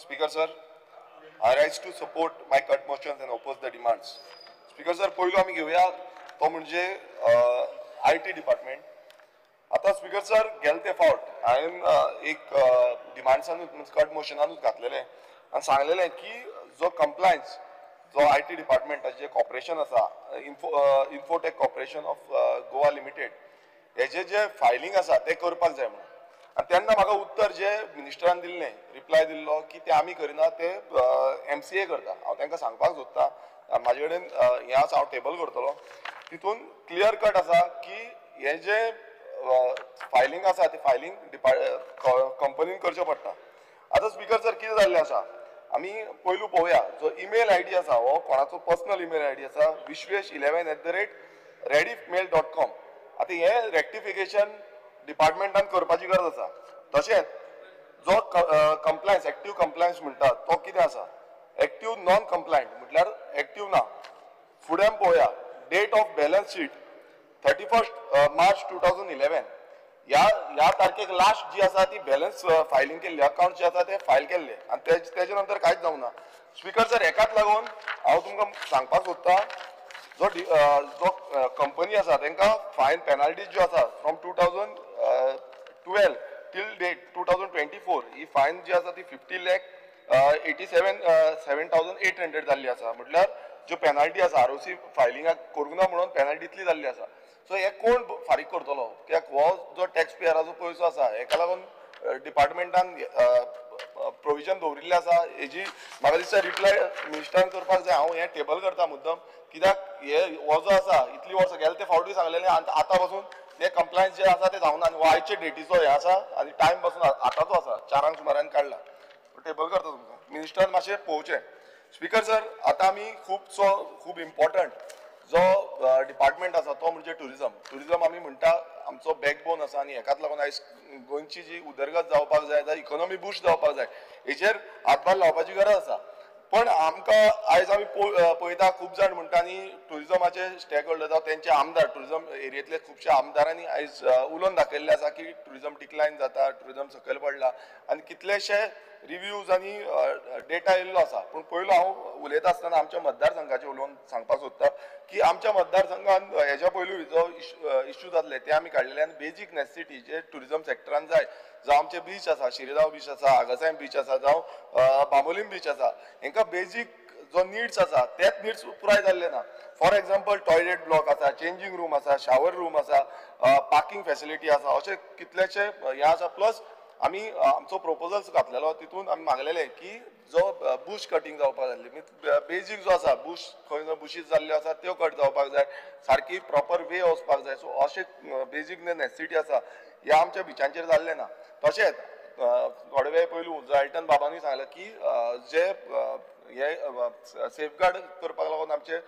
Speaker sir, I rise to support my cut motions and oppose the demands. Speaker sir, पहिलो आम्ही घेऊया तो म्हणजे IT डिपार्टमेंट. आता स्पीकर सर गेल ते फावट हांवें एक डिमांड्सानूच कट मोशनानूच घातलेलें आनी सांगलेलें की जो कंप्लायन्स जो IT डिपार्टमेंटाचें जे कॉर्पोरेशन आसा infotech corporation of Goa limited हेजे जे फायलिंग आसा ते करपाक जाय म्हणून. आनी तेन्ना म्हाका उत्तर जे मिनिस्टरान दिल्लें रिप्लाय दिल्लो की ते आमी करिना ते MCA करता. हांव तांकां सांगपाक सोदतां म्हाजे कडेन हें आसा हांव टेबल करतलो तितून क्लियर कट आसा की हें जे फायलिंग आसा ते फायलिंग कंपनीन करचें पडटा. आतां स्पीकर सर कितें जाल्लें आसा आमी पयलू पळोवया जो ईमेल ID आसा हो कोणाचो पर्सनल ईमेल ID आसा vishwesh11@rediffmail.com. आतां हें रेक्टिफिकेशन डिपार्टमेंटान करपाची गरज आसा. तशेंच जो कंप्लायन्स एक्टिव्ह कंप्लायन्स म्हणटा तो कितें आसा एक्टिव्ह नॉन कंप्लायंट म्हटल्यार एक्टिव्ह ना. फुडें पळोवया date of balance sheet 31 March 2011 ह्या तारखेक लास्ट जी आसा ती बॅलन्स फायलिंग केल्ली अकाउंट जे आसा ते फायल केल्ले आनी तेजे नंतर कांयच जावना. स्पीकर सर हेकाच लागून हांव तुमकां सांगपाक सोदतां जो कंपनी आसा तांकां फायन पेनाल्टीज ज्यो आसा फ्रॉम 2012 टील डेट 2024 ही फायन जी आसा ती 50,87,800 जाल्ली आसा. म्हटल्यार ज्यो पेनाल्टी आसा ROC फायलिंगाक करूंक ना म्हणून पेनाल्टी इतली जाल्ली आसा. सो हे कोण फारीक करतलो कित्याक हो जो टॅक्स पेयराचो पयसो आसा हेका लागून डिपार्टमेंटान प्रोविजन दवरिल्लें आसा. हेजी म्हाका दिसता रिप्लाय मिनिस्टरान करपाक जाय. हांव हें टेबल करता मुद्दम कित्याक हे हो जो आसा इतली वर्सां गेले ते फावटी सांगलेलें आतां पासून ते कंप्लायन्स जे आसा ते जावना आनी हो आयचे डेटीचो हे आसा आनी टायम पासून आतांचो आसा 4 सुमारान काडला. टेबल करता तुमकां मिनिस्टरान मातशें पळोवचें. स्पीकर सर आतां आमी खूब इम्पॉर्टंट जो डिपार्टमेंट आसा तो म्हणजे ट्युरिजम आमी म्हणटा आमचो बॅकबोन आसा आनी हेकाच लागून आयज गोंयची जी उदरगत जावपाक जाय जाल्यार इकॉनॉमी बूस्ट जावपाक जाय हेचेर हातभार लावपाची गरज आसा. पण आमकां आयज आमी पळयता खूब जाण म्हणटा आनी ट्युरिजमाचे स्टेक होल्डर जावं तेंचे आमदार ट्युरिजम एरियेंतले खुबशे आमदारांनी आयज उलोवन दाखयल्लें आसा की ट्युरिजम डिक्लायन जाता ट्युरिजम सकयल पडला आनी कितलेशे रिव्यूज आनी डेटा येयल्लो आसा. पूण पयलो हांव उलयता आसतना आमच्या मतदारसंघाचें उलोवन सांगपाक सोदतां की आमच्या मतदारसंघान हेच्या पयलू जो इश्यू जातले ते आमी काडलेले आनी बेजीक नेसेसिटी जे ट्युरिजम सेक्टरान जाय जावं आमचे बीच आसा शिरगांव बीच आसा आगासायम बीच आसा जावं बांबोलीम बीच आसा हेंकां बेजीक जो निड्स आसा तेच निड्स पुराय जाल्ले ना. फॉर एग्जाम्पल टॉयलेट ब्लॉक आसा चेंजींग रूम आसा शावर रूम आसा पार्किंग फेसिलिटी आसा अशे कितलेशे हे आसा. प्लस आमी आमचो प्रोपोजल्स घातलेलो तितून आमी मागलेले की जो बुश कटींग जावपाक जाय मीन्स बेजीक जो आसा बुश खंय बुशीस जाल्ल्यो आसा त्यो कट जावपाक जाय सारकी प्रॉपर वे वचपाक जाय. सो अशे बेजीक नेसेसिटी आसा ह्या आमच्या बिचांचेर जाल्ले ना. तशेंच थोडे वेळ पयलू जॉयल्टन बाबांनी सांगलें की जे हे सेफगार्ड करपाक लागून आमचे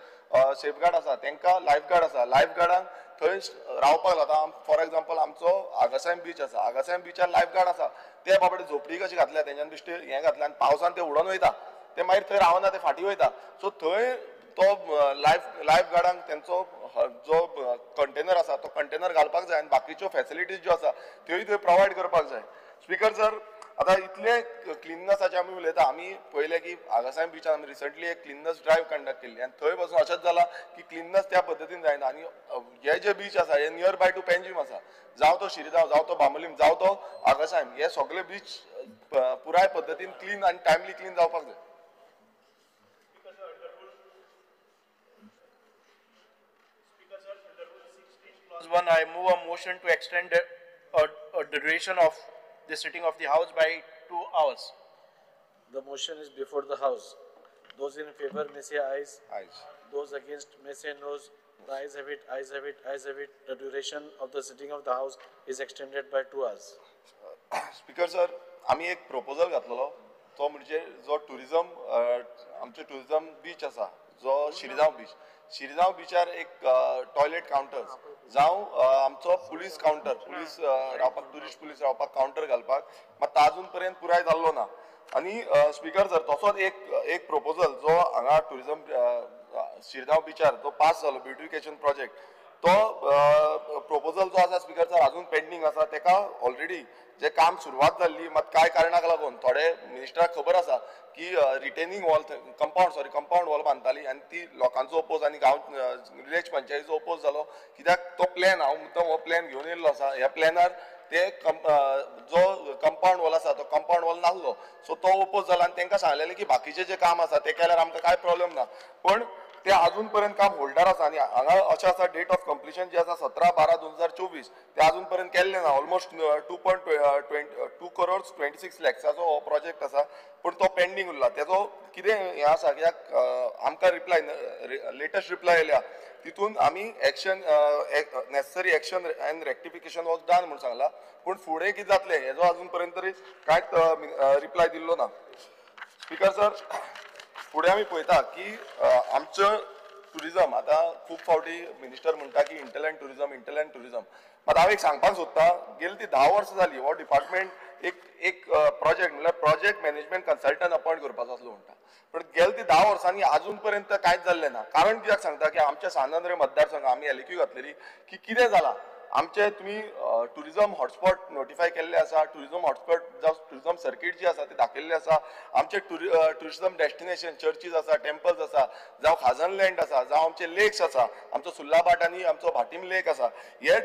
सेफगार्ड आसा तांकां लायफगार्ड आसा लायफगार्डांक थंय रावपाक जाता. फॉर एग्जाम्पल आमचो आगासायम बीच आसा आगासायम बीचार लायफगार्ड आसा ते बाबडे झोपडी कशी घातल्या तेंच्यान बेश्टे हें घातलें आनी पावसान ते उडोवन वयता ते मागीर थंय रावना ते फाटीं वयता. सो थंय तो लायफगार्डांक तेंचो जो कंटेनर आसा तो कंटेनर घालपाक जाय आनी बाकीच्यो फेसिलिटीज ज्यो आसा त्योय थंय प्रोवायड करपाक जाय. स्पीकर सर आतां इतले क्लिननेसाचे आमी उलयता आमी पळयलें की आगासायम बीचार आमी रिसंटली एक क्लिननेस ड्रायव्ह कंडक्ट केल्ली आनी थंय पासून अशेंच जाला की क्लिननेस त्या पद्दतीन जायना. आनी हे जे बीच आसा हे नियर बाय टू पेंजीम आसा जावं तो शिरगांव जावं तो बांबोलीम जावं तो आगासायम हे सगळे बीच पुराय पद्दतीन क्लीन आनी टायमली क्लीन जावपाक जाय. One, I move a motion to extend the duration of the sitting of the House by 2 hours. The motion is before the House. Those in favor may say ayes. Ayes. Those against may say noes. The ayes have it, ayes have it, ayes have it. The duration of the sitting of the House is extended by 2 hours. Speaker sir आमी एक proposal घातलेलो तो म्हणजे जो tourism आमचे tourism beach आसा जो शिरगांव बीचार एक toilet counters जावं आमचो पुलीस काउंटर पुलीस रावपाक ट्युरिस्ट पुलीस रावपाक काउंटर घालपाक मात अजून पर्यंत पुराय जाल्लो ना. आनी स्पीकर सर तसोच एक प्रपोजल जो हांगा ट्युरिजम शिरगांव बीचार तो पास जालो ब्युटिफिकेशन प्रोजेक्ट तो प्रोपोजल जो आसा स्पीकर सर अजून पेंडिंग आसा तेका ऑलरेडी जे काम सुरवात जाल्ली मात काय कारणाक लागून थोडे मिनिस्टराक खबर आसा की रिटेनिंग वॉल कंपाऊंड वॉल बांदताली आनी ती लोकांचो ओपोज आनी गांव विलेज पंचायतीचो ओपोज जालो कित्याक तो प्लॅन हांव मुद्दम हो प्लॅन घेवन येयल्लो आसा ह्या प्लॅनार ते जो कंपाऊंड वॉल आसा तो कंपाऊंड वॉल नासलो सो तो ओपोज जाला आनी तांकां सांगलेलें की बाकीचे जे काम आसा ते केल्यार आमकां काय प्रॉब्लेम ना पण ते अजून पर्यंत काम होल्डार आसा आनी हांगा अशें आसा डेट ऑफ कंप्लिशन जे आसा 17/12/2024 ते अजून पर्यंत केल्ले ना ऑलमोस्ट 2 crores 26 lakhsचो हो प्रोजेक्ट आसा पण तो पेंडींग उरला तेजो कितें हें आसा कित्याक आमकां रिप्लाय लेटेस्ट रिप्लाय येयल्या तितून आमी action necessary action end rectification was done म्हणून सांगला पण फुडें कितें जातलें हेजो अजून पर्यंत तरी कांयच रिप्लाय दिल्लो ना स्पीकर सर फुडें आमी पळयता की आमचो टुरिजम आतां खूब फावटी मिनिस्टर म्हणटा की इंटरलँड टुरिजम मात हांव एक सांगपाक सोदतां गेली ती 10 वर्सां जाली हो डिपार्टमेंट एक प्रोजेक्ट म्हणल्यार प्रोजेक्ट मॅनेजमेंट कन्सल्टंट अपॉयंट करपाचो आसलो म्हणटा पण गेली ती 10 वर्सांनी अजून पर्यंत कांयच जाल्लें ना कारण कित्याक सांगता की आमच्या सानंद्रे मतदारसंघ आमी एलक्यू घातलेली की कितें जालां आमचे तुमी टुरिजम हॉटस्पॉट नोटिफाय केल्ले आसा टुरिजम हॉटस्पॉट जावं टुरिजम सर्कीट जी आसा ती दाखयल्ली आसा आमचे टुरिजम डेस्टिनेशन चर्चीज आसा टेम्पल्स आसा जावं खाजन लँड आसा जावं आमचे लेक्स आसा आमचो सुल्लाबाट आनी आमचो भाटीम लेक आसा हे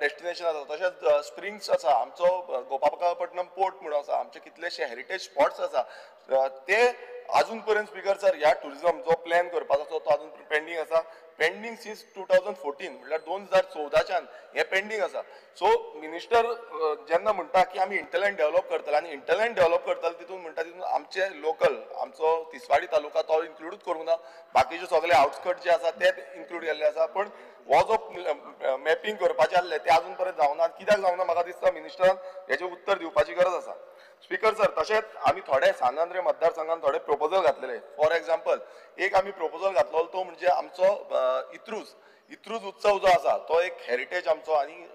डेस्टिनेशन आसा तशेंच स्प्रिंग्स आसा आमचो गोपाळपट्टणम पोर्ट म्हणून आसा आमचे कितलेशे हेरिटेज स्पॉट्स आसा ते अजून पर्यंत स्पीकर सर ह्या टुरिजम जो प्लॅन करपाचो तो अजून पेंडींग आसा पेंडींग सिन्स 2014 म्हणल्यार 2014च्यान हे पेंडींग आसा सो मिनिस्टर जेन्ना म्हणटा की आमी इंटरलँड डेव्हलप करतले आनी इंटरलँड डेव्हलप करतले तितून म्हणटा तितून आमचे लोकल आमचो तिसवाडी तालुका तो इन्क्लूडूच करूंक ना बाकीचे सगळे आउटस्कट जे आसा ते इन्क्लूड केल्ले आसा पण हो जो मॅपिंग करपाचें आसलें ते अजून पर्यंत जावना कित्याक जावना म्हाका दिसता मिनिस्टरान हेजें उत्तर दिवपाची गरज आसा स्पीकर सर तशेंच आमी थोडे सानंद्रे मतदारसंघान थोडे प्रपोजल घातलेले फॉर एग्जाम्पल एक आमी प्रपोजल घातलो तो म्हणजे आमचो इत्रूज उत्सव जो आसा तो एक हेरिटेज आमचो आनी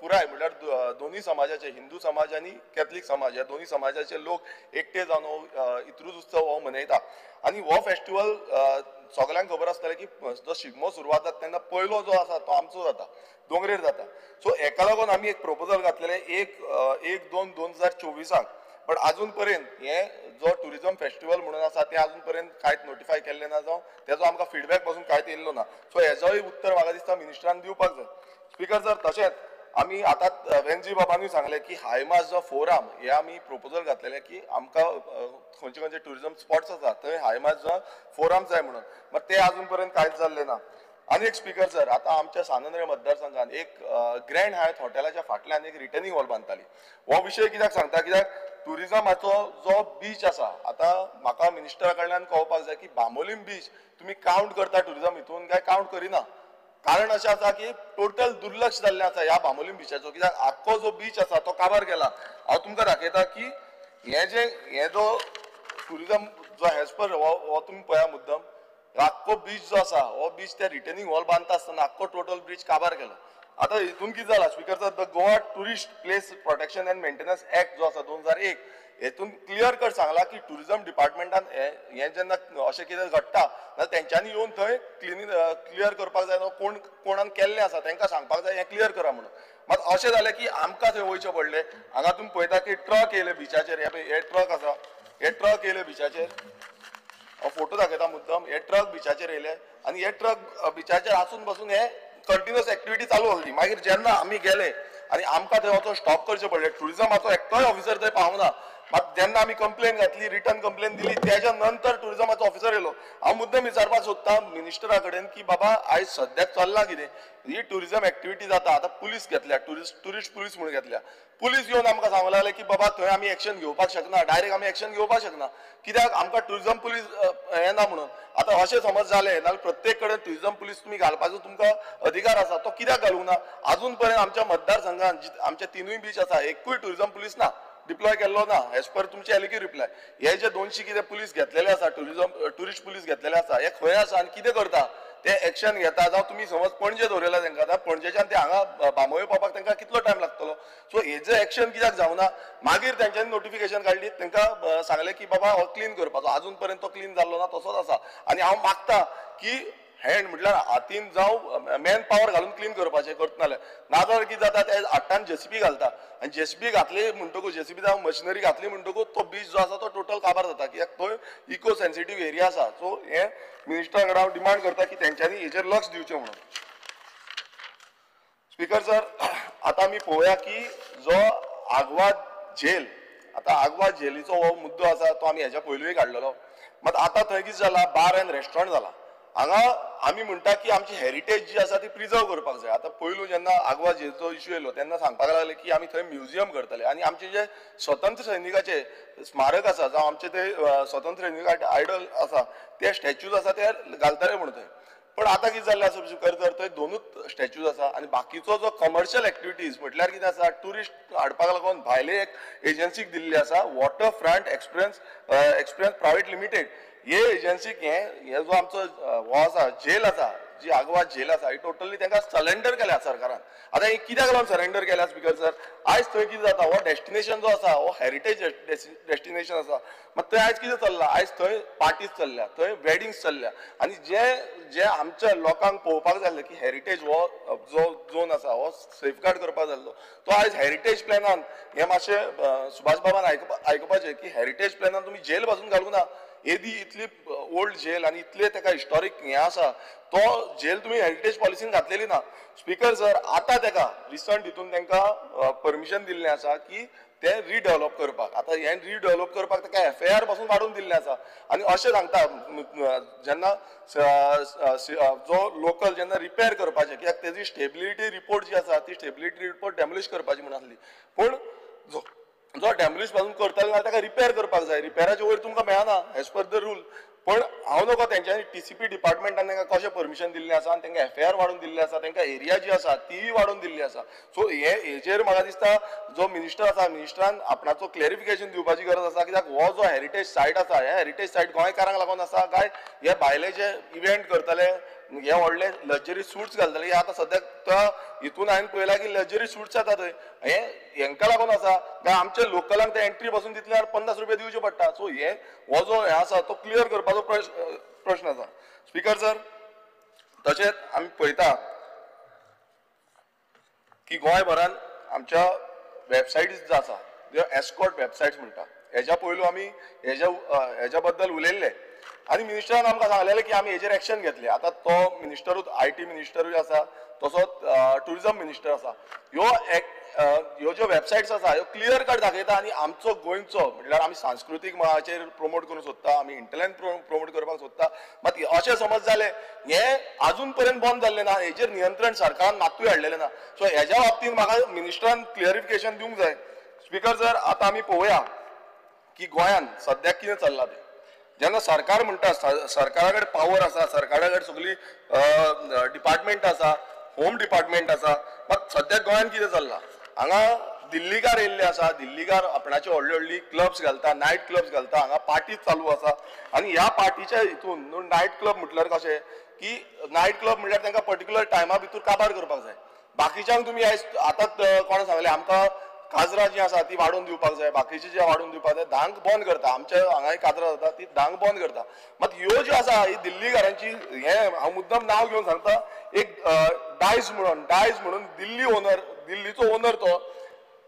पुराय म्हळ्यार दोन्ही समाजाचे हिंदू समाज आनी कॅथलीक समाज ह्या दोन्ही समाजाचे लोक एकटे जावन हो इत्रूज उत्सव हो मनयता आनी हो फेस्टिवल सगळ्यांक खबर आसतलें की जो शिगमो सुरवात जाता तेन्ना पयलो जो आसा तो आमचो जाता दोंगरेर जाता सो हेका लागून आमी एक प्रपोजल घातलेले 1/2/2024 पण अजून पर्यंत हे जो टुरिजम फेस्टिवल म्हणून आसा ते अजून पर्यंत कांयच नोटिफाय केल्ले ना जावं तेजो आमकां फीडबॅक पासून कांयच येयल्लो ना सो हेजोय उत्तर म्हाका दिसता मिनिस्टरान दिवपाक जाय स्पीकर सर तशेंच आमी आतां वेंजी बाबांनी सांगले की हायमास जो फोरम हे आमी प्रपोजल घातलेले की आमकां खंयचे खंयचे टुरिजम स्पॉट्स आसा थंय हायमास जो फोरम जाय म्हणून मात ते अजून पर्यंत कांयच जाल्ले ना आनी एक स्पीकर सर आतां आमच्या सानंद्रे मतदारसंघान एक ग्रँड हायत हॉटेलाच्या फाटल्यान एक रिटर्निंग वॉल बांदताली हो विशय कित्याक सांगता कित्याक टुरिजमाचो जो बीच आसा आतां म्हाका मिनिस्टरा कडल्यान कळपाक जाय की बांबोलीम बीच तुमी कावंट करता टुरिजम हितून काय कावंट करिना कारण अशें आसा की टोटल दुर्लक्ष जाल्लें आसा ह्या बांबोलीम बीचाचो कित्याक आख्खो जो बीच आसा तो काबार केला हांव तुमकां दाखयता की हे जो टुरिजम जो एज पर हो तुमी पळया मुद्दम आख्खो बीच जो आसा हो बीच त्या रिटर्निंग वॉल बांदता आसतना आख्खो टोटल बीच काबार केलो आतां हितून कितें जाला speaker sir the Goa tourist place protection end maintenance act जो आसा 2001 हेतून क्लियर कट सांगला की टुरिजम डिपार्टमेंटान हे जेन्ना अशें कितें घडटा जाल्यार तेंच्यांनी येवन थंय क्लियर करपाक जाय कोण कोणान केल्लें आसा तांकां सांगपाक जाय हें क्लियर करा म्हणून मात अशें जालें की आमकां थंय वयचें पडलें हांगा तुमी पळयता की ट्रक येयले बिचाचेर हे ट्रक आसा हे ट्रक येयले बिचाचेर हांव फोटो दाखयता मुद्दम हे ट्रक बिचाचेर येयले आनी हे ट्रक बिचाचेर आसून बसून हे कंटिन्युअस एक्टिविटी चालू आसली मागीर जेन्ना आमी गेले आनी आमकां थंय वचून स्टॉप करचें पडलें टुरिजमाचो एकटोय ऑफिसर थंय पावना मात जेन्ना आमी कंप्लेन घातली रिटर्न कंप्लेन दिली तेच्या नंतर टुरिजमाचो ऑफिसर येयलो हांव मुद्दम विचारपाक सोदतां मिनिस्टरा कडेन की बाबा आयज सद्याक चल्लां कितें ही टुरिजम एक्टिविटी जाता आतां पुलीस घेतल्या टुरिस्ट पुलीस म्हणून घेतल्या पुलीस येवन आमकां सांगूंक लागले की बाबा थंय आमी एक्शन घेवपाक शकना डायरेक्ट आमी एक्शन घेवपाक शकना कित्याक आमकां टुरिजम पुलीस हें ना म्हणून आतां अशें समज जालें जाल्यार प्रत्येक कडेन टुरिजम पुलीस तुमी घालपाचो तुमकां अधिकार आसा तो कित्याक घालूंक ना अजून पर्यंत आमच्या मतदारसंघात आमचे तिनूय बीच आसा एकूय टुरिजम पुलीस ना डिप्लॉय केल्लो ना एज पर तुमचे एलक्यू रिप्लाय हे जे 200 कितें पुलीस घेतलेले आसा टुरिस्ट पुलीस घेतलेले आसा हे खंय आसा आनी कितें करता ते एक्शन घेता जावं तुमी समज पणजे दवरयला तांकां आतां पणजेच्यान ते हांगा बांबोळे पावपाक तांकां कितलो टायम लागतलो सो हेजें एक्शन कित्याक जावना मागीर तेंच्यांनी नोटिफिकेशन काडली तांकां सांगलें की बाबा हो क्लीन करपाचो अजून पर्यंत तो क्लीन जाल्लो ना तसोच आसा आनी हांव मागता की हँड म्हटल्यार हातीन जावं मॅन पॉवर घालून क्लीन करपाचें करतनाले नाजाल्यार कितें जाता ते हातान जेसीबी घालता आनी जेसीबी घातली म्हणटकूच जेसीबी जावं मशिनरी घातली म्हणटकूच तो बीच जो आसा तो टोटल काबार जाता कित्याक थंय इको सेन्सिटीव एरिया आसा सो हे मिनिस्टरा कडेन हांव डिमांड करता की तेंच्यांनी हेचेर लक्ष दिवचें म्हणून स्पीकर सर आतां आमी पळोवया की जो आग्वाद जेल आतां आग्वाद जेलीचो हो मुद्दो आसा तो आमी हेच्या पयलूय काडलेलो मात आतां थंय कितें जाला बार एंड रेस्टॉरंट जाला हांगा आमी म्हणटा की आमची हेरिटेज जी आसा ती प्रिजर्व करपाक जाय आतां पयलू जेन्ना आग्वाद जेलीचो इश्यू येयलो तेन्ना सांगपाक लागले की आमी थंय म्युजियम करतले आनी आमचे जे स्वतंत्र सैनिकाचे स्मारक आसा जावं आमचे ते स्वतंत्र सैनिकाचे आयडल आसा ते स्टॅच्यूज आसा ते घालतले म्हणून थंय पण आता कितें जाल्लें आसा स्पीकर सर थंय दोनूच स्टॅच्यूज आसा आनी बाकीचो जो कमर्शियल एक्टिविटीज म्हटल्यार कितें आसा टुरिस्ट हाडपाक लागून भायले एक एजन्सीक दिल्ली आसा water front experience private limited हे एजन्सीक हे जो आमचो हो आसा जेल आसा जी आग्वाद जेल आसा ही टोटली तांकां सरेंडर केल्या सरकारान आतां ही कित्याक लागून सरेंडर केल्या स्पीकर सर आयज थंय कितें जाता हो डेस्टिनेशन जो आसा हो हेरिटेज डेस्टिनेशन आसा मात थंय आयज कितें चल्लां आयज थंय पार्टीज चल्ल्या थंय वेडिंग्स चल्ल्या आनी जे आमच्या लोकांक पळोवपाक जाय आसलें की हेरिटेज हो जो झोन आसा हो सेफगार्ड करपाक जाय आसलो तो आयज हेरिटेज प्लॅनान हें मातशें सुभाष बाबान आयकपाचें की हेरिटेज प्लॅनान तुमी जेल पासून घालूंक ना एदी इतली ओल्ड जेल आनी इतले ताका हिस्टॉरीक हें आसा तो जेल तुमी हेरिटेज पॉलिसीन घातलेली ना स्पीकर सर आतां ताका रिसंट हितून तांकां परमिशन दिल्लें आसा की ते रिडेवलप करपाक आतां हें रिडेवलप करपाक ताका FAR पासून वाडून दिल्लें आसा आनी अशें सांगता जेन्ना जो लोकल जेन्ना रिपेर करपाचें कित्याक तेजी स्टेबिलिटी रिपोर्ट जी आसा ती स्टेबिलिटी रिपोर्ट डॅमोलिश करपाची म्हण आसली पूण जो डॅमोलिश पासून करतलो जाल्यार ताका रिपेर करपाक जाय रिपेराच्या वयर तुमकां मेळना एज पर द रूल पण हांव नकळो तेंच्यांनी TCP डिपार्टमेंटान तांकां कशें परमिशन दिल्लें आसा आनी तांकां FAR वाडून दिल्लें आसा तांकां एरिया जी आसा तीय वाडून दिल्ली आसा सो हेजेर म्हाका दिसता जो मिनिस्टर आसा मिनिस्टरान आपणाचो क्लॅरिफिकेशन दिवपाची गरज आसा कित्याक हो जो हेरिटेज सायट आसा हे हेरिटेज सायट गोंयकारांक लागून आसा काय हे भायले जे इव्हेंट करतले हे व्हडले लक्झरी सूट्स घालतले हे आतां सद्याक तो हितून हांवें पळयलां की लक्झरी सूट्स येता थंय हेंका लागून आसा काय आमच्या लोकलांक ते एंट्री पासून दितल्यार 50 रुपया दिवचे पडटा सो हो जो हे आसा तो क्लियर करपाचो प्रश्न आसा स्पीकर सर तशेंच आमी पळयता की गोंयभरान आमच्या वेबसायटीज जो आसा ज्यो एस्कॉर्ट वेबसायट्स म्हणटा हेच्या पयलू आमी हेच्या बद्दल उलयल्ले आनी मिनिस्टरान आमकां सांगलेलें की आमी हेजेर एक्शन घेतले आतां तो मिनिस्टरूच IT मिनिस्टरूय आसा तसोच टुरिझम मिनिस्टर आसा ह्यो ज्यो वेबसायट्स आसा ह्यो क्लियर कट दाखयता आनी आमचो गोंयचो म्हटल्यार आमी सांस्कृतीक मळाचेर प्रमोट करूंक सोदता आमी इंटरनॅट प्रमोट करपाक सोदता मात अशें समज जालें हें आजून पर्यंत बंद जाल्लें ना हेजेर नियंत्रण सरकारान मातूय हाडलेलें ना सो हेज्या बाबतींत म्हाका मिनिस्टरान क्लियरिफिकेशन दिवंक जाय स्पीकर सर आतां आमी पळोवया की गोंयान सद्याक कितें चल्लां तें जेन्ना सरकार म्हणटा सरकारा कडेन पावर आसा सरकारा कडेन सगळी डिपार्टमेंट आसा होम डिपार्टमेंट आसा मात सद्याक गोंयान कितें चल्लां हांगा दिल्लीकार येयल्ले आसा दिल्लीकार आपणाची व्हडली क्लब्स घालता नायट क्लब्स घालता हांगा पार्टीज चालू आसा आनी ह्या पार्टीच्या हितून नायट क्लब म्हटल्यार कशें की नायट क्लब म्हटल्यार तांकां पर्टिक्युलर टायमा भितर काबार करपाक जाय बाकीच्यांक तुमी आयज आतांच कोणें सांगलें आमकां काजरां जी आसा ती वाडोवन दिवपाक जाय बाकीचे जे वाडोवन दिवपाक जाय धांक बंद करता आमच्या हांगाय काजरां जाता ती धांक बंद करता मात ह्यो ज्यो आसा ही दिल्लीकारांची हांव मुद्दम नांव घेवन सांगता एक डायज म्हणून दिल्लीचो ओनर तो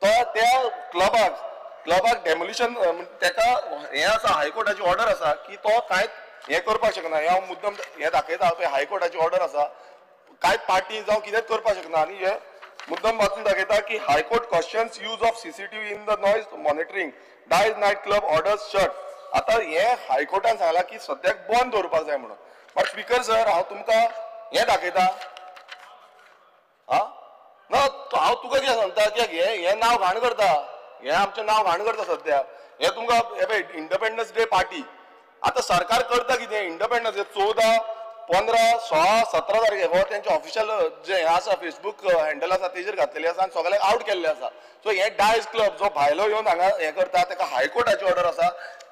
त्या क्लबाक डेमोलिशन ताका हें आसा हायकोर्टाची ऑर्डर आसा की तो कांयच हें करपाक शकना हें हांव मुद्दम हें दाखयता पळय हायकोर्टाची ऑर्डर आसा कांय पार्टी जावं कितेंच करपाक शकना आनी हे मुद्दम वाचून दाखयता की high court questions use of CCTV in the noise monitoring days night club orders shut आतां हें हायकोर्टान सांगलां की सद्याक बंद दवरपाक जाय म्हणून बट स्पीकर सर हांव तुमकां हें दाखयता ना हांव तुका कितें सांगता कित्याक हें नांव घाण करता हें आमचें नांव घाण करता सद्याक हें तुमकां हे पळय इंडिपेंडन्स डे पार्टी आतां सरकार करता कितें इंडिपेंडन्स डे 14, 15, 16, 17 तारखेक हो तेंचे ऑफिशियल जे हें आसा फेसबूक हँडल आसा तेजेर घातलेली आसा आनी सगळ्यांक आउट केल्लें आसा सो हे डायज क्लब जो भायलो येवन हांगा हें करता ताका हायकोर्टाची ऑर्डर आसा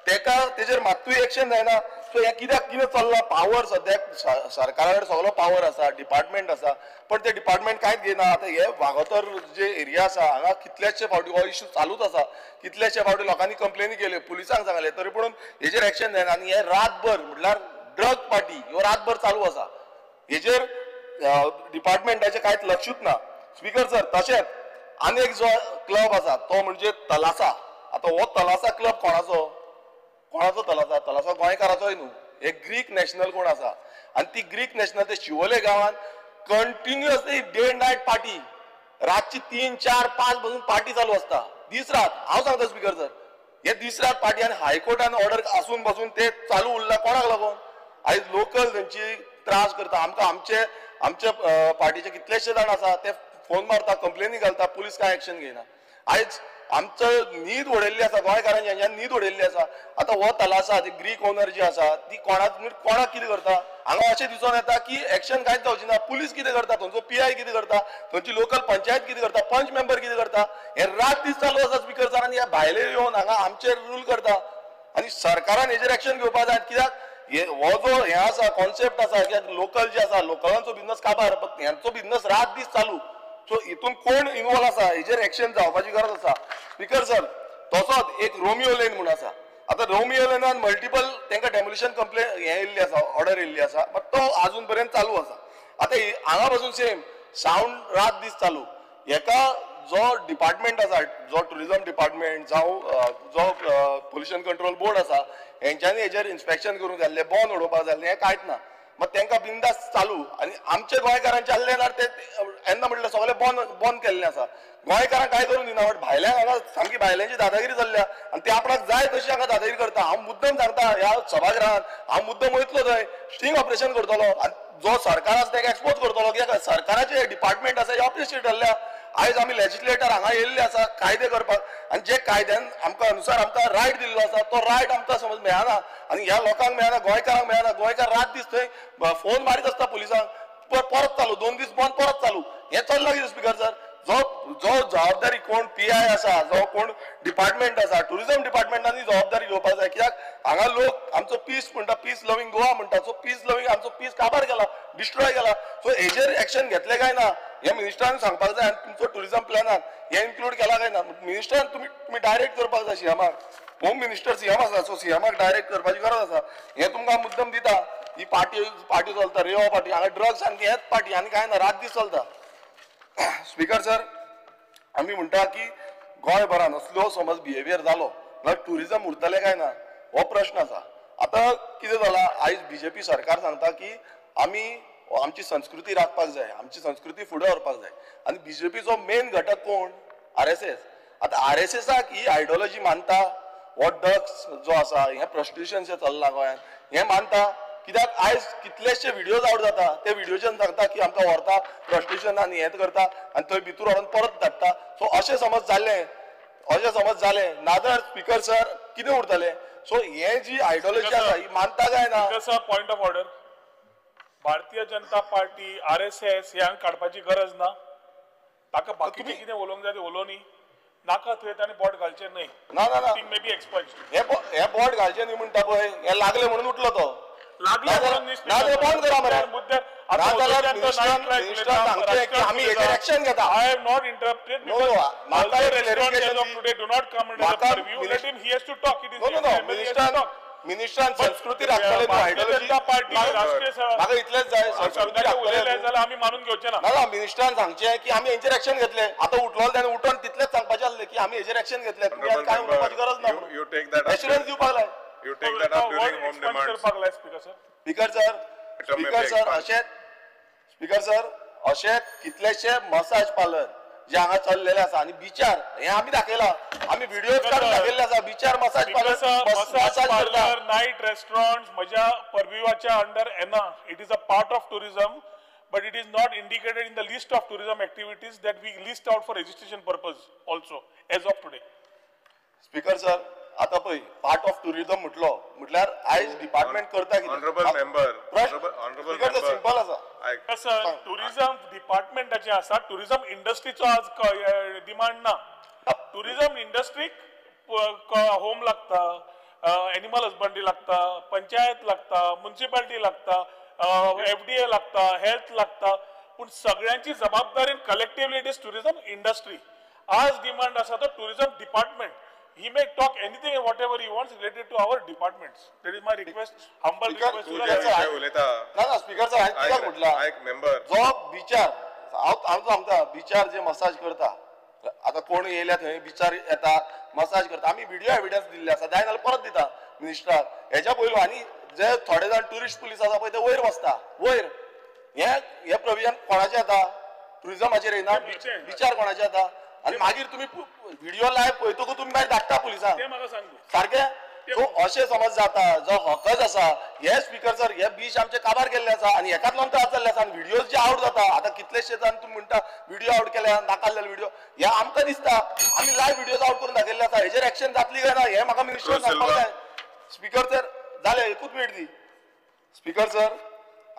ताका तेजेर मात्तूय एक्शन जायना सो हें कित्याक कितें चल्लां पावर सद्याक सरकारा कडेन सगळो पावर आसा डिपार्टमेंट आसा पण ते डिपार्टमेंट कांयच घेयना आतां हे वागोतर जे एरिया आसा हांगा कितलेशे फावटी हो इश्यू चालूच आसा कितलेशे फावटी लोकांनी कंप्लेनी केल्यो पुलिसांक सांगले तरी पूण हेजेर एक्शन जायना आनी हे रातभर म्हटल्यार ड्रग पार्टी ह्यो रातभर चालू आसा हेजेर डिपार्टमेंटाचे कांयच लक्षूच ना. स्पीकर सर, तशेंच आनी एक जो क्लब आसा तो म्हणजे तलासा. आता हो तलासा क्लब कोणाचो तलासा गोंयकाराचोय न्हू. एक ग्रीक नॅशनल कोण आसा आनी ती ग्रीक नॅशनल ते शिवोले गांवांत continuously day and night party, रातची 3, 4, 5 पासून पार्टी चालू आसता दीस रात. हांव सांगता स्पीकर सर, हे दीस रात पार्टी आनी हायकोर्टान ऑर्डर आसून पासून ते चालू उरला कोणाक लागून? आयज लोकल तेंची त्रास करता. आमकां आमचे पार्टीचे कितलेशे जाण आसा ते फोन मारता, कंप्लेनी घालता, पुलीस कांय एक्शन घेयना. आयज आमचो न्हीद उडयल्ली आसा, गोंयकारांची न्हीद उडयल्ली आसा. आतां हो तलासा ती ग्रीक ओनर जी आसा ती कोणाक कितें करता? हांगा अशें दिसून येता की एक्शन कांयच जावची ना. पुलीस कितें करता, थंयचो PI कितें करता, थंयची लोकल पंचायत कितें करता, पंच मेंबर कितें करता, हे रात दीस चालू आसा स्पीकर सर. आनी हे भायले येवन हांगा आमचेर रूल करता आनी सरकारान हेजेर एक्शन घेवपाक जाय. कित्याक हो जो हे आसा कॉन्सेप्ट आसा कित्याक लोकल जे आसा लोकलांचो बिझनस काबार, हेंचो बिझनस रात दीस चालू. सो हितून कोण इन्वॉल्व आसा हेजेर एक्शन जावपाची गरज आसा. स्पीकर सर, तसोच एक रोमियो लेन म्हणून आसा. आता रोमियो लेनान मल्टिपल तांकां डेमोलिशन कंप्लेन हे येयल्ली आसा, ऑर्डर येयल्ली आसा, बट तो अजून पर्यंत चालू आसा. आता हांगा पासून सेम सावंड रात दीस चालू. हेका जो डिपार्टमेंट आसा, जो टुरिझम डिपार्टमेंट जावं जो पोल्युशन कंट्रोल बोर्ड आसा, हेंच्यांनी हेजेर इन्स्पेक्शन करूंक जाय आसलें, बॉन उडोवपाक जाय आसलें, हें कांयच ना. मग तांकां बिंदास चालू. आनी आमचे गोंयकारांचे आसले जाल्यार ते येन्ना म्हटलें सगळें बंद केल्लें आसा. गोंयकारांक काय करून दिना, बट भायल्यांक हांगा सामकी भायल्यांची दादागिरी चल्ल्या आनी ते आपणाक जाय तशी हांगा दादागिरी करता. हांव मुद्दम सांगता ह्या सभागृहांत, हांव मुद्दम वयतलो थंय, स्टिंग ऑपरेशन करतलो आनी जो सरकार आसा ताका एक्सपोज करतलो. कित्याक सरकाराचे डिपार्टमेंट आसा हे ऑपरेशन ठरल्या. आयज आमी लेजिस्लेटर हांगा येयल्ले आसा कायदे करपाक, आनी जे कायद्यान आमकां अनुसार आमकां रायट दिल्लो आसा तो रायट आमकां समज मेळना आनी ह्या लोकांक मेळना, गोंयकारांक मेळना. गोंयकार रात दीस थंय फोन मारीत आसता पुलिसांक, परत चालू, 2 दीस बंद, परत चालू. हें चल्लां कितें स्पीकर सर? जो जबाबदारी कोण PI आसा, जो कोण डिपार्टमेंट आसा, टुरिझम डिपार्टमेंटांनी जबाबदारी घेवपाक जाय. कित्याक हांगा लोक आमचो पीस म्हणटा, पीस लविंग गोवा म्हणटा, सो पीस लविंग आमचो पीस काबार केला, डिस्ट्रॉय केला. सो हेजेर एक्शन घेतले काय ना हे मिनिस्टरान सांगपाक जाय. आनी तुमचो टुरिझम प्लॅनान हे इन्क्लूड केला काय ना? मिनिस्टरान तुम्ही डायरेक्ट करपाक जाय CMाक. होम मिनिस्टर CM आसा, सो CMाक डायरेक्ट करपाची गरज आसा. हे तुमकां मुद्दम दिता. ही पार्टी चलता, रेवा पार्टी, हांगा ड्रग्स आनी हेच पार्टी आनी काय ना, रात दीस चलता. स्पीकर सर, आमी म्हणटा की गोंयभरान असलो समज बिहेवियर जालो जाल्यार टुरिझम उरतलें काय ना हो प्रश्न आसा. आतां कितें जाला, आयज BJP सरकार सांगता की आमी आमची संस्कृती राखपाक जाय, आमची संस्कृती फुडें व्हरपाक जाय. आनी BJPचो मेन घटक कोण? RSS. आतां RSSाक ही आयडियोलॉजी मानता, हो ड्रग्स जो आसा हें प्रॉस्टिट्युशन जें चल्लां गोंयांत हें मानता. कित्याक आयज कितलेशे व्हिडियोज आवट जाता, ते व्हिडियोच्यान सांगता की आमकां व्हरता प्रॉस्टिट्युशन आनी हें करता आनी थंय भितर व्हरून परत धाडटा. सो अशें समज जालें नाजाल्यार स्पीकर सर कितें उरतलें? सो हे जी आयडियोलॉजी आसा ही मानता काय ना? Point of order. Bharatiya Janata party RSS ह्यांक काडपाची गरज ना. ताका बाकीचे कितें उलोवंक जाय तें उलोवनी नाका. थंय ताणें बोट घालचें न्हय. ना मे बी एक्सपल्ड. हे बोट घालचें न्हय म्हणटा पळय, हे लागले म्हणून उठलो तो. लागले बंद करा मरे. नाजाल्यार मिनिस्टरान सांगचें की आमी हेजेर एक्शन घेता. I have not interrupted because all the restaurants as of today do not come under the purview. Let him, he has to talk. It is मिनिस्टरान संस्कृती राखतले आयडियोलॉजी म्हाका इतलेंच जाय. संस्कृती जाल्यार आमी मानून घेवचे ना. ना मिनिस्टरान सांगचें की आमी हेजेर एक्शन घेतले. आतां उठलो त्याने उठोन तितलेंच सांगपाचें आसलें की आमी हेजेर एक्शन घेतले. तुमी आतां कांय उलोवपाची गरज ना म्हणून एश्युरन्स दिवपाक जाय. You take that up during home demands. Speaker sir अशे कितलेशे मसाज पार्लर जे हांगा चल्लेले आसा आनी बिचार हे आमी दाखयला, आमी व्हिडिओ काडून दाखयल्ले आसा. बिचार मसाज पार्लर, नाईट रेस्टॉरंट्स म्हज्या परव्यूवाच्या अंडर येना. It is a part of tourism, but it is not indicated in the list of tourism activities that we list out for registration purpose also as of today. Speaker sir आता पळय part of tourism म्हटल्यार आयज department करता कितें? Honourable member simple आसा. Tourism डिपार्टमेंटाचे आसा, tourism इंडस्ट्रीचो आज demand ना. टुरिझम इंडस्ट्रीक होम लागता, एनिमल हजबंड्री लागता, पंचायत लागता, म्युनिसिपालिटी लागता, FDA लागता, हेल्थ लागता, पूण सगळ्यांची जबाबदारी collectively it is tourism industry. आज डिमांड आसा तो tourism department. he may talk anything and whatever he wants related to our departments. That is my request, humble Speaker, request. तू to ज्या the- विषय उलयता ना स्पीकर सर हांवें कित्याक म्हटला ऐक मेंबर जो बिचार हांव सांगता बिचार जे मसाज करता आता कोण येयल्या थंय बिचार येता मसाज करता आमी व्हिडिओ एविडन्स दिल्ले आसा जाय जाल्यार परत दिता मिनिस्टराक हेच्या पयलू आनी जे थोडे जाण ट्युरिस्ट पुलीस आसा पळय ते वयर बसता वयर हे प्रोविजन कोणाचे येता टुरिजमाचेर येना बिचार कोणाचे येता आनी मागीर तुमी व्हिडिओ लायव्ह पळयतकूच तुमी मागीर धाडटा पुलिसांक ते म्हाका सांग तूं. सारखे सो अशें समज जाता जो हकज आसा हे स्पीकर सर हे बीच आमचे काबार केल्ले आसा आनी हेकाच लागून त्रास जाल्ले आसा आनी व्हिडिओज जे आउट जाता आतां कितलेशे जाण तुमी म्हणटा व्हिडिओ आउट केल्या नाकाल्ले व्हिडिओ हे आमकां दिसता आमी लायव्ह व्हिडिओज आउट करून दाखयल्ले आसा हेजेर एक्शन जातली काय ना हे म्हाका मिनिस्टर सांगपाक जाय स्पीकर सर जाले एकूच मिनीट दी स्पीकर सर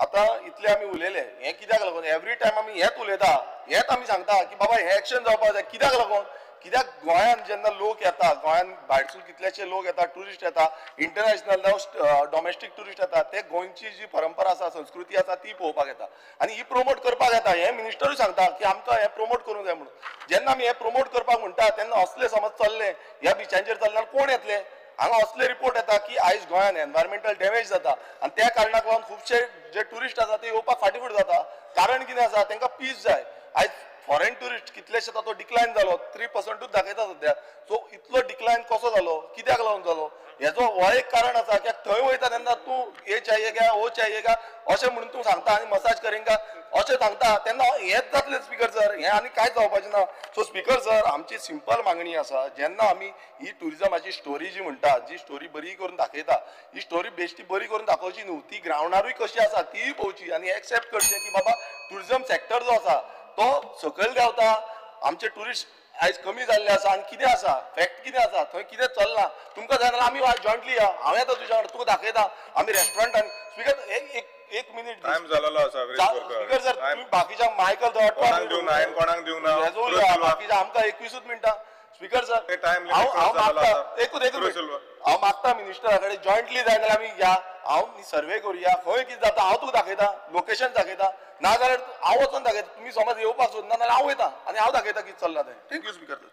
आता इतले आमी उलयले हे कित्याक लागून एवरी टायम आमी हेच उलयता हेच आमी सांगता की बाबा हे एक्शन जावपाक जाय कित्याक लागून कित्याक गोंयांत जेन्ना लोक येता गोंयांत भायरसून कितलेशे लोक येता ट्युरिस्ट येता इंटरनॅशनल जावं डॉमेस्टीक ट्युरिस्ट येता ते गोंयची जी परंपरा आसा संस्कृती आसा ती पळोवपाक येता आनी ही प्रमोट करपाक येता हे मिनिस्टरूय सांगता की आमकां हे प्रमोट करूंक जाय म्हणून जेन्ना आमी हे प्रमोट करपाक म्हणटा तेन्ना असले समज चल्ले ह्या बिचांचेर चल्ल्यार कोण येतले हांगा असले रिपोर्ट येता की आयज गोंयांत एनवायरमेंटल डॅमेज जाता आनी त्या कारणाक लागून खुबशे जे ट्युरिस्ट आसा ते येवपाक फाटीफूट जाता कारण कितें आसा तांकां पीस जाय आयज फॉरेन ट्युरिस्ट कितलेशे ताचो डिक्लायन जालो 3% दाखयता सध्या सो इतलो डिक्लायन कसो जालो कित्याक लागून जालो हेजो हो एक कारण आसा कित्याक थंय वयता तेन्ना तूं हे चाहिएगा वो चाहिएगा अशें म्हणून तूं सांगता आनी मसाज करेंगा अशें सांगता तेन्ना हेच जातलें स्पीकर सर हें आनी कांयच जावपाचें ना सो स्पीकर सर आमची सिंपल मागणी आसा जेन्ना आमी ही ट्युरिजमाची स्टोरी जी म्हणटा जी स्टोरी बरी करून दाखयता ही स्टोरी बेश्टी बरी करून दाखोवची न्हू ती ग्रावंडारूय कशी आसा तीय पळोवची आनी एक्सेप्ट करचें की बाबा ट्युरिजम सेक्टर जो आसा तो सकयल देंवता आमचे ट्युरिस्ट आयज कमी जाल्ले आसा आनी कितें आसा फॅक्ट कितें आसा थंय कितें चलना तुमकां जाय जाल्यार आमी जॉयंटली या हांव येता तुज्या वांगडा तुका दाखयता आमी रेस्टॉरंटान स्पीकर एक मिनीट टाइम जालेलो आसा स्पीकर सर तुम्ही बाकीच्या मायकल कोणाक दिवं ना हांवें कोणाक दिवं ना बाकीच्या आमकां 21 मिनटां स्पीकर सर ते time limit हांव cross जाल्लो मागता आसा. एकूच सुरेश सिल्वा. हांव मागता मिनिस्टरा कडेन जॉयंटली जाय जाल्यार आमी या हांव सर्वे करुया खंय कितें जाता हांव तुका दाखयता लोकेशन दाखयता ना जाल्यार हांव वचून दाखयता तुमी समज येवपाक सोदना जाल्यार हांव वयता आनी हांव दाखयता कितें चल्लां तें थँक्यू स्पीकर सर